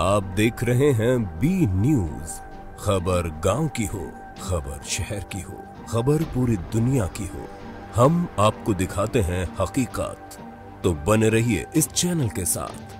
आप देख रहे हैं बी न्यूज। खबर गांव की हो, खबर शहर की हो, खबर पूरी दुनिया की हो, हम आपको दिखाते हैं हकीकत। तो बने रहिए इस चैनल के साथ।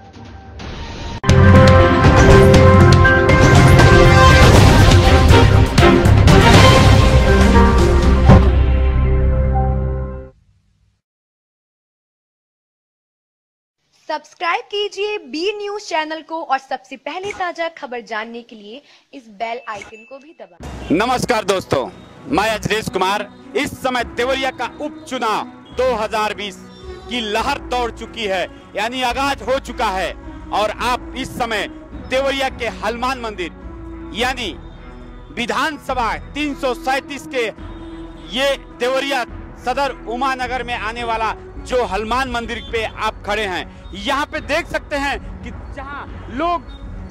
सब्सक्राइब कीजिए बी न्यूज चैनल को और सबसे पहले ताजा खबर जानने के लिए इस बेल आइकन को भी दबाएं। नमस्कार दोस्तों, मैं अजरेश कुमार। इस समय देवरिया का उपचुनाव 2020 की लहर दौड़ चुकी है, यानी आगाज हो चुका है। और आप इस समय देवरिया के हनुमान मंदिर यानी विधानसभा 337 के ये देवरिया सदर उमानगर में आने वाला जो हनुमान मंदिर पे आप खड़े हैं, यहाँ पे देख सकते हैं कि जहाँ लोग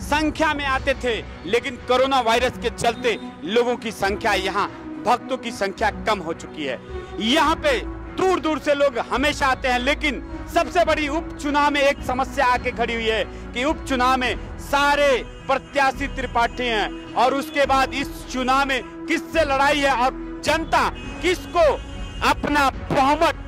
संख्या में आते थे, लेकिन कोरोना वायरस के चलते लोगों की संख्या, यहाँ भक्तों की संख्या कम हो चुकी है। यहाँ पे दूर दूर से लोग हमेशा आते हैं, लेकिन सबसे बड़ी उपचुनाव में एक समस्या आके खड़ी हुई है कि उपचुनाव में सारे प्रत्याशी त्रिपाठी हैं और उसके बाद इस चुनाव में किससे लड़ाई है और जनता किसको अपना बहुमत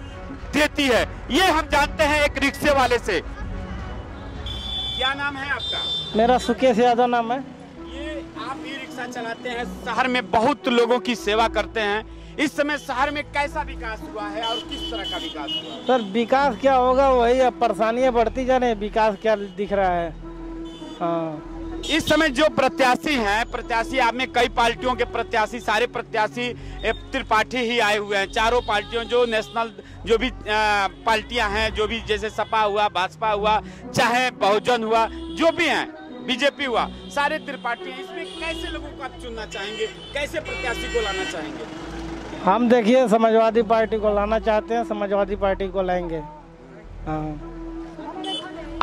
देती है, ये हम जानते हैं एक रिक्शे वाले से। क्या नाम है आपका? मेरा सुकेश यादव नाम है। ये आप ई रिक्शा चलाते हैं, शहर में बहुत लोगों की सेवा करते हैं। इस समय शहर में कैसा विकास हुआ है और किस तरह का विकास हुआ है? सर विकास क्या होगा, वही अब परेशानियां बढ़ती जा रही है, विकास क्या दिख रहा है। हाँ, इस समय जो प्रत्याशी हैं, प्रत्याशी आप में कई पार्टियों के प्रत्याशी, सारे प्रत्याशी त्रिपाठी ही आए हुए हैं। चारों पार्टियों जो नेशनल जो भी पार्टियां हैं, जो भी जैसे सपा हुआ, भाजपा हुआ, चाहे बहुजन हुआ, जो भी हैं, बीजेपी हुआ, सारे त्रिपाठी। इसमें कैसे लोगों को आप चुनना चाहेंगे, कैसे प्रत्याशी को लाना चाहेंगे? हम देखिए समाजवादी पार्टी को लाना चाहते हैं, समाजवादी पार्टी को लाएंगे। हाँ,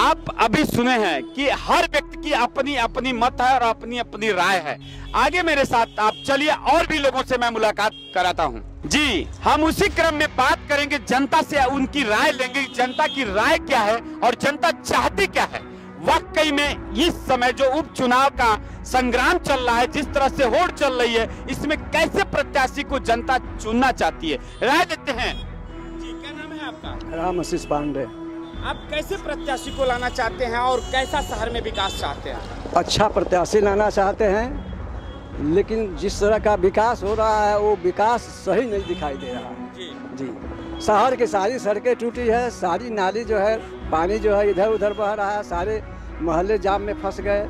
आप अभी सुने हैं कि हर व्यक्ति की अपनी अपनी मत है और अपनी अपनी राय है। आगे मेरे साथ आप चलिए, और भी लोगों से मैं मुलाकात कराता हूं। जी, हम उसी क्रम में बात करेंगे, जनता से उनकी राय लेंगे, जनता की राय क्या है और जनता चाहती क्या है। वाकई में इस समय जो उपचुनाव का संग्राम चल रहा है, जिस तरह से होड़ चल रही है, इसमें कैसे प्रत्याशी को जनता चुनना चाहती है, राय देते हैं। जी, क्या नाम है आपका? राम आशीष पांडे। आप कैसे प्रत्याशी को लाना चाहते हैं और कैसा शहर में विकास चाहते हैं? अच्छा प्रत्याशी लाना चाहते हैं, लेकिन जिस तरह का विकास हो रहा है वो विकास सही नहीं दिखाई दे रहा है। जी, शहर की सारी सड़कें टूटी है, सारी नाली जो है, पानी जो है इधर उधर बह रहा है, सारे मोहल्ले जाम में फंस गए।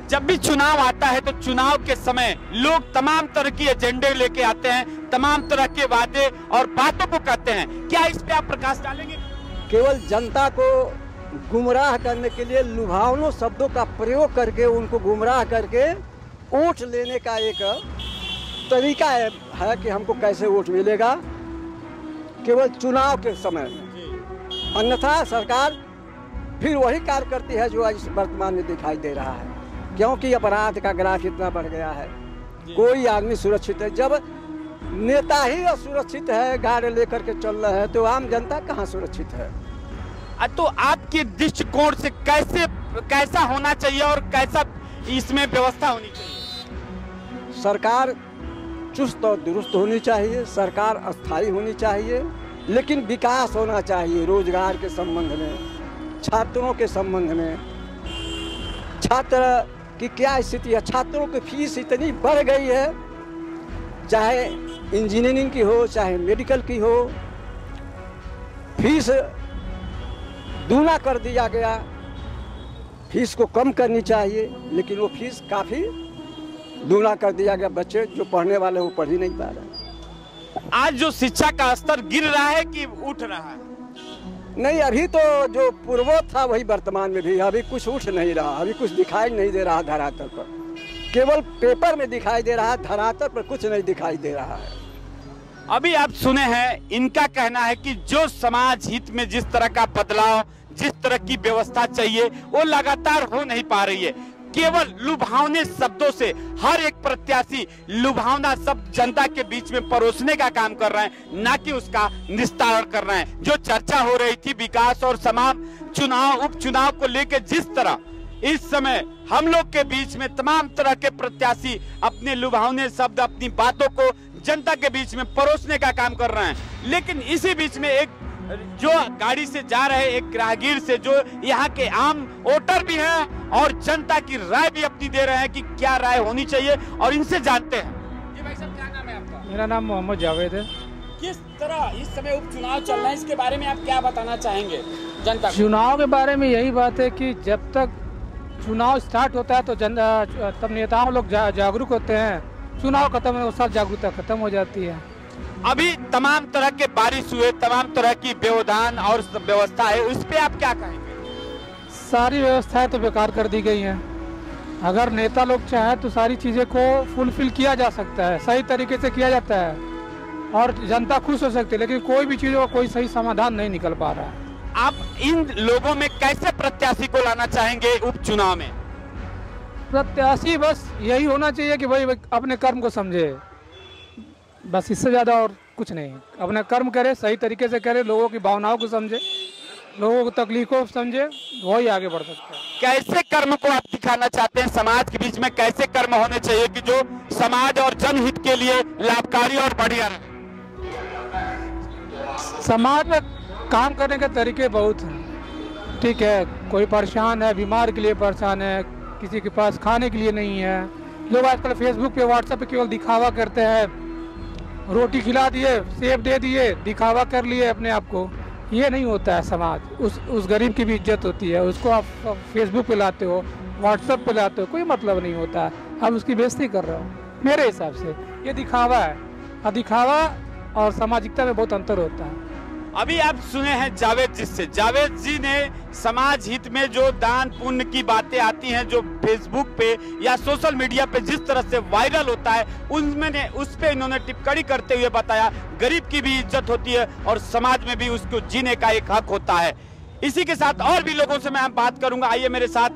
जब भी चुनाव आता है तो चुनाव के समय लोग तमाम तरह की एजेंडे लेके आते हैं, तमाम तरह के वादे और बातों को कहते हैं। क्या इस पे आप प्रकाश डालेंगे? केवल जनता को गुमराह करने के लिए लुभावनों शब्दों का प्रयोग करके उनको गुमराह करके वोट लेने का एक तरीका है कि हमको कैसे वोट मिलेगा, केवल चुनाव के समय में। अन्यथा सरकार फिर वही कार्य करती है जो इस वर्तमान में दिखाई दे रहा है, क्योंकि अपराध का ग्राफ इतना बढ़ गया है। कोई आदमी सुरक्षित है, जब नेता ही असुरक्षित है, गाड़ी लेकर के चल रहे हैं, तो आम जनता कहाँ सुरक्षित है? तो आपके दृष्टिकोण से कैसा होना चाहिए और कैसा इसमें व्यवस्था होनी चाहिए? सरकार चुस्त और दुरुस्त होनी चाहिए, सरकार अस्थायी होनी चाहिए, लेकिन विकास होना चाहिए। रोजगार के संबंध में, छात्रों के संबंध में, छात्र की क्या स्थिति है? छात्रों की फीस इतनी बढ़ गई है, चाहे इंजीनियरिंग की हो चाहे मेडिकल की हो, फीस दूना कर दिया गया। फीस को कम करनी चाहिए, लेकिन वो फीस काफ़ी दूना कर दिया गया। बच्चे जो पढ़ने वाले वो पढ़ ही नहीं पा रहे। आज जो शिक्षा का स्तर गिर रहा है कि उठ रहा है? नहीं, अभी तो जो पूर्वोत्तर था वही वर्तमान में भी, अभी कुछ उठ नहीं रहा, अभी कुछ दिखाई नहीं दे रहा धरातल पर। केवल पेपर में दिखाई दे रहा है, धरातल पर कुछ नहीं दिखाई दे रहा है। अभी आप सुने हैं, इनका कहना है कि जो समाज हित में जिस तरह का बदलाव, जिस तरह की व्यवस्था चाहिए, वो लगातार हो नहीं पा रही है। केवल लुभावने शब्दों से हर एक प्रत्याशी लुभावना शब्द जनता के बीच में परोसने का काम कर रहे हैं, ना कि उसका निस्तारण कर रहे हैं। जो चर्चा हो रही थी विकास और तमाम चुनाव उपचुनाव को लेकर, जिस तरह इस समय हम लोग के बीच में तमाम तरह के प्रत्याशी अपने लुभावने शब्द, अपनी बातों को जनता के बीच में परोसने का काम कर रहे हैं। लेकिन इसी बीच में एक जो गाड़ी से जा रहे एक राहगीर से, जो यहाँ के आम वोटर भी हैं और जनता की राय भी अपनी दे रहे हैं कि क्या राय होनी चाहिए, और इनसे जानते हैं। जी भाई साहब, क्या नाम है आपका? मेरा नाम मोहम्मद जावेद है। किस तरह इस समय उपचुनाव चल रहे हैं, इसके बारे में आप क्या बताना चाहेंगे जनता को? चुनाव के बारे में यही बात है कि जब तक चुनाव स्टार्ट होता है तो तब नेताओं लोग जागरूक होते हैं, चुनाव खत्म है उस साल जागरूकता खत्म हो जाती है। अभी तमाम तरह के बारिश हुए, तमाम तरह की व्यवधान और व्यवस्था है, उस पे आप क्या कहेंगे? सारी व्यवस्थाएं तो बेकार कर दी गई हैं। अगर नेता लोग चाहे तो सारी चीज़ें को फुलफिल किया जा सकता है, सही तरीके से किया जाता है और जनता खुश हो सकती है, लेकिन कोई भी चीज़ों का कोई सही समाधान नहीं निकल पा रहा है। आप इन लोगों में कैसे प्रत्याशी को लाना चाहेंगे उपचुनाव में? प्रत्याशी बस यही होना चाहिए कि भाई अपने कर्म को समझे, बस इससे ज़्यादा और कुछ नहीं। अपना कर्म करे, सही तरीके से करे, लोगों की भावनाओं को समझे, लोगों को तकलीफों को समझे, वही आगे बढ़ सकता है। कैसे कर्म को आप दिखाना चाहते हैं? समाज के बीच में कैसे कर्म होने चाहिए कि जो समाज और जनहित के लिए लाभकारी और बढ़िया रहे? समाज में काम करने के तरीके बहुत हैं। ठीक है, कोई परेशान है, बीमार के लिए परेशान है, किसी के पास खाने के लिए नहीं है। लोग आजकल फेसबुक पे, व्हाट्सएप पे केवल दिखावा करते हैं, रोटी खिला दिए, सेब दे दिए, दिखावा कर लिए अपने आप को। ये नहीं होता है समाज। उस गरीब की भी इज्जत होती है, उसको आप फेसबुक पे लाते हो, व्हाट्सएप पे लाते हो, कोई मतलब नहीं होता है। आप उसकी बेइज्जती कर रहे हो। मेरे हिसाब से ये दिखावा है, और दिखावा और सामाजिकता में बहुत अंतर होता है। अभी आप सुने हैं जावेद जी से। जावेद जी ने समाज हित में जो दान पुण्य की बातें आती हैं, जो फेसबुक पे या सोशल मीडिया पे जिस तरह से वायरल होता है, उनमें उस पे इन्होंने टिप्पणी करते हुए बताया गरीब की भी इज्जत होती है और समाज में भी उसको जीने का एक हक होता है। इसी के साथ और भी लोगों से मैं बात करूंगा, आइए मेरे साथ।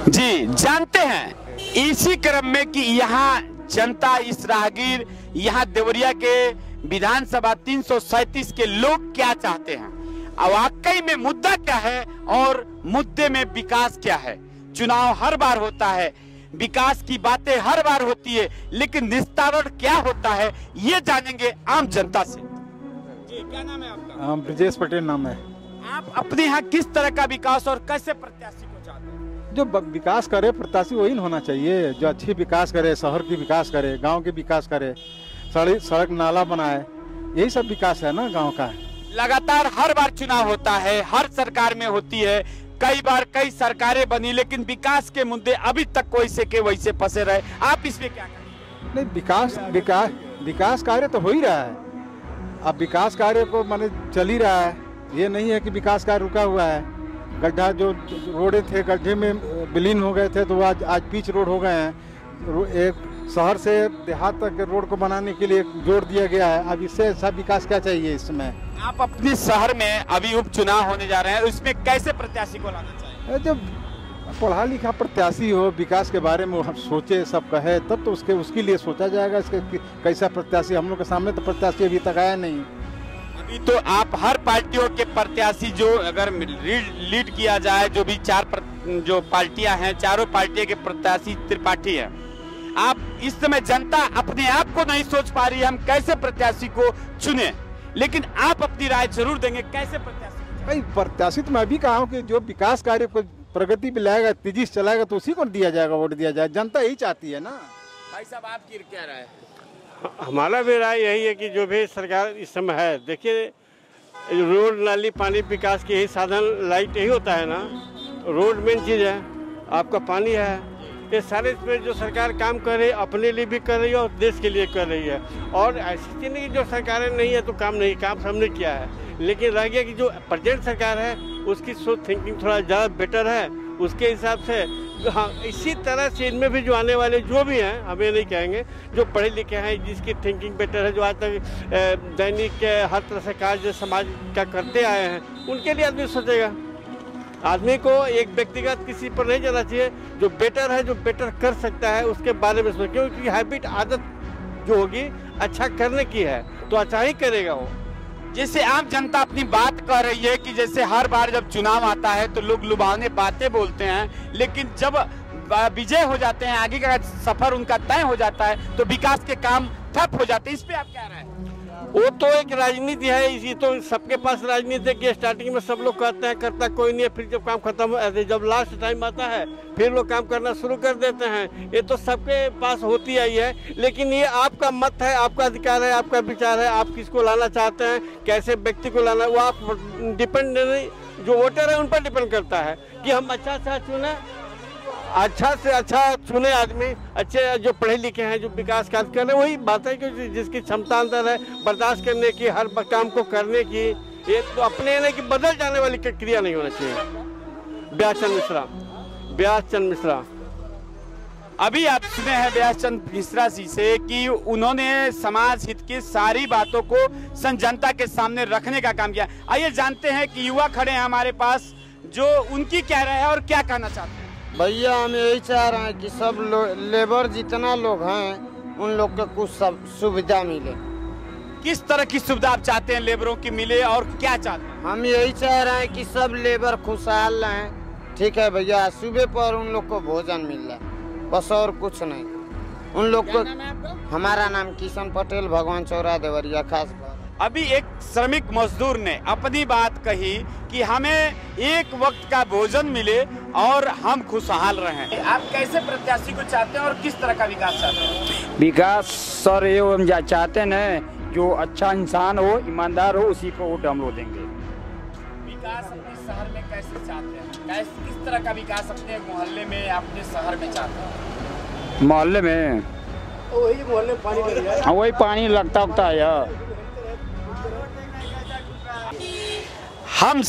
जी, जानते हैं इसी क्रम में कि यहाँ जनता, इस राहगीर, यहाँ देवरिया के विधानसभा 337 के लोग क्या चाहते हैं, अब वाकई में मुद्दा क्या है और मुद्दे में विकास क्या है। चुनाव हर बार होता है, विकास की बातें हर बार होती है, लेकिन निस्तारण क्या होता है ये जानेंगे आम जनता से। जी, क्या नाम है आपका? ब्रजेश पटेल नाम है। आप अपने यहाँ किस तरह का विकास और कैसे प्रत्याशी को चाहते हैं? जो विकास करे प्रत्याशी वही होना चाहिए, जो अच्छी विकास करे, शहर की विकास करे, गांव के विकास करे, सड़क नाला बनाए, यही सब विकास है ना गांव का। लगातार हर बार चुनाव होता है, हर सरकार में होती है, कई बार कई सरकारें बनी, लेकिन विकास के मुद्दे अभी तक वैसे के वैसे फंसे रहे। आप इसमें क्या कहेंगे? नहीं, विकास कार्य तो हो ही रहा है। अब विकास कार्य को माने चल ही रहा है, ये नहीं है कि विकास कार्य रुका हुआ है। गड्ढा जो रोडे थे गड्ढे में विलीन हो गए थे, तो आज पिच रोड हो गए हैं। एक शहर से देहात तक के रोड को बनाने के लिए जोड़ दिया गया है। अब इससे अच्छा विकास क्या चाहिए इसमें? आप अपने शहर में अभी उपचुनाव होने जा रहे हैं, उसमें कैसे प्रत्याशी को लाना चाहिए? जब पढ़ा लिखा प्रत्याशी हो, विकास के बारे में सोचे, सब कहे, तब तो उसके लिए सोचा जाएगा इसके कैसा प्रत्याशी। हम लोग के सामने तो प्रत्याशी अभी तक आया नहीं। अभी तो आप हर पार्टियों के प्रत्याशी, जो अगर लीड किया जाए, जो भी जो पार्टियां हैं, चारों पार्टियों के प्रत्याशी त्रिपाठी हैं। आप इस समय जनता अपने आप को नहीं सोच पा रही है हम कैसे प्रत्याशी को चुने, लेकिन आप अपनी राय जरूर देंगे कैसे प्रत्याशी? भाई प्रत्याशी तो मैं भी कहा हूँ कि जो विकास कार्य को प्रगति पे लाएगा, तेजी से चलाएगा, तो उसी को दिया जाएगा, वोट दिया जाए। जनता यही चाहती है ना। भाई साहब, आपकी क्या राय है? हमारा भी राय यही है कि जो भी सरकार इस समय है, देखिए रोड, नाली, पानी, विकास के यही साधन, लाइट यही होता है ना। रोड मेन चीज़ है, आपका पानी है, ये सारे इसमें जो सरकार काम कर रही है अपने लिए भी कर रही है और देश के लिए कर रही है। और ऐसी चीज़ नहीं कि जो सरकारें नहीं है तो काम हमने किया है, लेकिन रह गया कि जो प्रेजेंट सरकार है उसकी सोच थिंकिंग थोड़ा ज़्यादा बेटर है उसके हिसाब से। हाँ, इसी तरह से इनमें भी जो आने वाले जो भी हैं, हमें नहीं कहेंगे, जो पढ़े लिखे हैं, जिसकी थिंकिंग बेटर है, जो आज तक दैनिक हर तरह से कार्य समाज का करते आए हैं, उनके लिए आदमी सोचेगा। आदमी को एक व्यक्तिगत किसी पर नहीं जाना चाहिए, जो बेटर है, जो बेटर कर सकता है उसके बारे में सोचे, क्योंकि हैबिट, आदत जो होगी अच्छा करने की है तो अच्छा ही करेगा वो। जैसे आम जनता अपनी बात कह रही है कि जैसे हर बार जब चुनाव आता है तो लोग लुभावने बातें बोलते हैं, लेकिन जब विजय हो जाते हैं, आगे का सफर उनका तय हो जाता है तो विकास के काम ठप हो जाते हैं। इस पे आप क्या राय है? वो तो एक राजनीति है, इसी तो सबके पास राजनीति है कि स्टार्टिंग में सब लोग कहते हैं करता कोई नहीं है, फिर जब काम खत्म, जब लास्ट टाइम आता है फिर लोग काम करना शुरू कर देते हैं। ये तो सबके पास होती आई है, लेकिन ये आपका मत है, आपका अधिकार है, आपका विचार है, आप किसको लाना चाहते हैं, कैसे व्यक्ति को लाना है, वो आप डिपेंड, जो वोटर है उन पर डिपेंड करता है कि हम अच्छा से चुने, अच्छा से अच्छा चुने आदमी, अच्छे जो पढ़े लिखे हैं, जो विकास कार्य कर रहे हैं। वही बात है कि जिसकी क्षमता अंदर है बर्दाश्त करने की, हर काम को करने की, ये तो अपने नहीं कि बदल जाने वाली क्रिया नहीं होना चाहिए। व्यासचंद मिश्रा अभी आप सुने हैं व्यासचंद मिश्रा जी से कि उन्होंने समाज हित की सारी बातों को जनता के सामने रखने का काम किया। आइए जानते हैं कि युवा खड़े हैं हमारे पास, जो उनकी क्या राय है और क्या कहना चाहते हैं। भैया हम यही चाह रहे हैं कि सब लेबर जितना लोग हैं उन लोग को कुछ सब सुविधा मिले। किस तरह की सुविधा आप चाहते हैं लेबरों की मिले और क्या चाहते हैं? हम यही चाह रहे हैं कि सब लेबर खुशहाल रहें, ठीक है भैया, सुबह पर उन लोग को भोजन मिल जाए, बस और कुछ नहीं। उन लोग को, हमारा नाम किशन पटेल, भगवान चौरा देवरिया खास। अभी एक श्रमिक मजदूर ने अपनी बात कही कि हमें एक वक्त का भोजन मिले और हम खुशहाल रहें। आप कैसे प्रत्याशी को चाहते हैं और किस तरह का विकास चाहते हैं? विकास सर ये हम चाहते हैं जो अच्छा इंसान हो, ईमानदार हो, उसी को वोट हम लोग देंगे। विकास अपने शहर में कैसे चाहते हैं? किस तरह का विकास अपने मोहल्ले में, अपने शहर में चाहते हैं? मोहल्ले में वही पानी लगता है। हम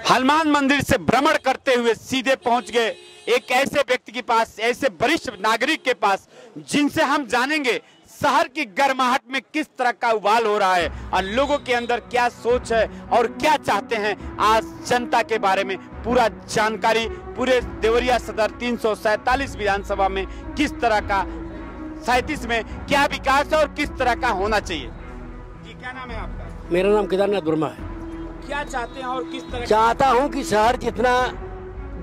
हनुमान मंदिर से भ्रमण करते हुए सीधे पहुंच गए एक ऐसे व्यक्ति के पास, ऐसे वरिष्ठ नागरिक के पास, जिनसे हम जानेंगे शहर की गर्माहट में किस तरह का उबाल हो रहा है और लोगों के अंदर क्या सोच है और क्या चाहते हैं आज जनता के बारे में। पूरा जानकारी पूरे देवरिया सदर 347 विधानसभा में किस तरह का 37 में क्या विकास है और किस तरह का होना चाहिए। जी क्या नाम है आपका? मेरा नाम केदारनाथ वर्मा है। क्या चाहते हैं और किस तरह? चाहता हूं कि शहर जितना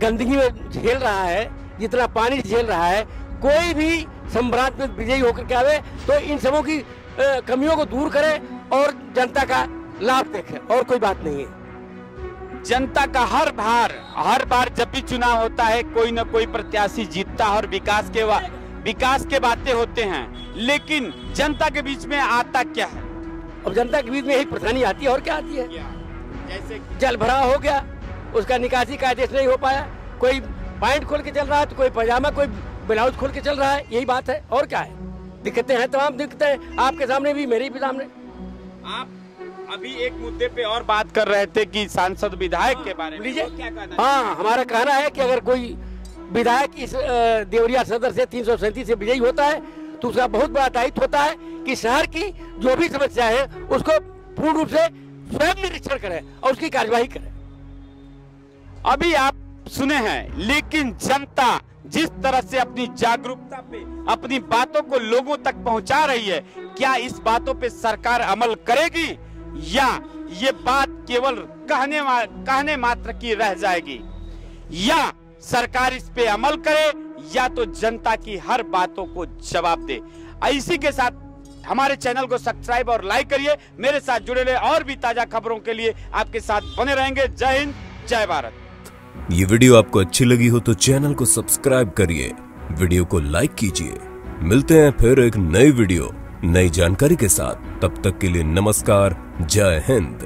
गंदगी में झेल रहा है, जितना पानी झेल रहा है, कोई भी सम्राट में विजयी होकर के आवे तो इन सबों की कमियों को दूर करे और जनता का लाभ देखे, और कोई बात नहीं है। जनता का हर बार जब भी चुनाव होता है कोई न कोई प्रत्याशी जीतता है और विकास के बातें होते हैं, लेकिन जनता के बीच में आता क्या है? अब जनता के बीच में यही परेशानी आती है और क्या आती है। जैसे जल भराव हो गया, उसका निकासी का आदेश नहीं हो पाया, कोई पैंट खोल के चल रहा है तो कोई पजामा, कोई ब्लाउज खोल के चल रहा है, यही बात है और क्या है। दिक्कतें हैं, तमाम दिक्कतें हैं, आपके सामने भी, मेरे भी सामने। आप अभी एक मुद्दे पे और बात कर रहे थे कि सांसद विधायक के बारे में, क्या कहना? हाँ, हमारा कहना है कि अगर कोई विधायक इस देवरिया सदर से 337 से विजयी होता है तो उसका बहुत बड़ा दायित्व होता है कि शहर की जो भी समस्या है उसको पूर्ण रूप से स्वयं निरीक्षण करें और उसकी कार्यवाही करें। अभी आप सुने हैं, लेकिन जनता जिस तरह से अपनी जागरूकता पे अपनी बातों को लोगों तक पहुंचा रही है, क्या इस बातों पे सरकार अमल करेगी या ये बात केवल कहने मात्र की रह जाएगी, या सरकार इस पे अमल करे या तो जनता की हर बातों को जवाब दे। इसी के साथ हमारे चैनल को सब्सक्राइब और लाइक करिए। मेरे साथ जुड़े रहे और भी ताजा खबरों के लिए आपके साथ बने रहेंगे। जय हिंद, जय भारत। ये वीडियो आपको अच्छी लगी हो तो चैनल को सब्सक्राइब करिए, वीडियो को लाइक कीजिए। मिलते हैं फिर एक नई वीडियो नई जानकारी के साथ, तब तक के लिए नमस्कार, जय हिंद।